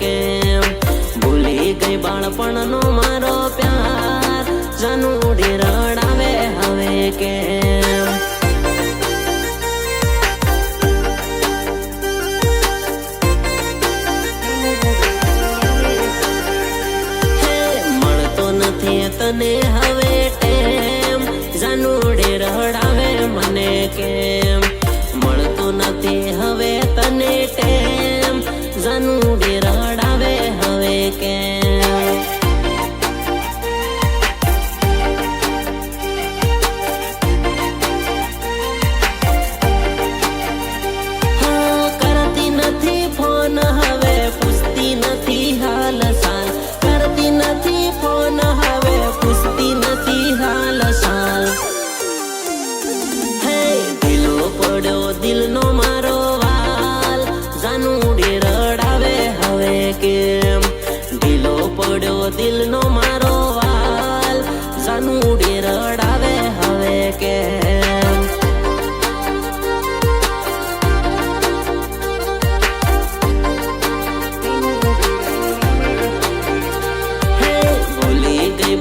કેમ ભૂલી ગઈ બાળપણનો મારો પ્યાર જાનુડી રડાવે હવે કેમ મળતો નથી તને હવે ટેમ જાનુડી રડાવે મને કેમ મળતો નથી હવે તને ટેમ જાનુડી રડાવે હવે કેમ કરતી નથી ફોન હવે પૂછતી નથી હાલ સાલ કરતી નથી ફોન હવે પૂછતી નથી હાલ સાલ હે દિલો પડ્યો દિલનો મારો વાલ જાનુડી રડાવે હવે કેમ દિલો પડ્યો દિલનો મારો વાલ જાનુડી રડાવે હવે કેમ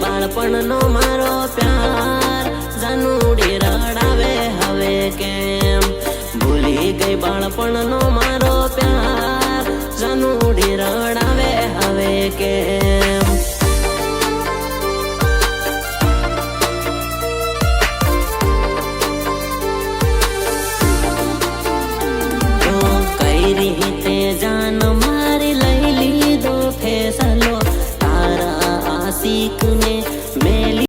બાળપણનો મારો પ્યાર જાનુડી રડાવે હવે કેમ ભૂલી ગઈ બાળપણનો મારો પ્યાર જાનુડી રડાવે હવે કેમ તો કઈ રીતે જાન મારી લઈ લીધો ફેસલો તારા આશિકને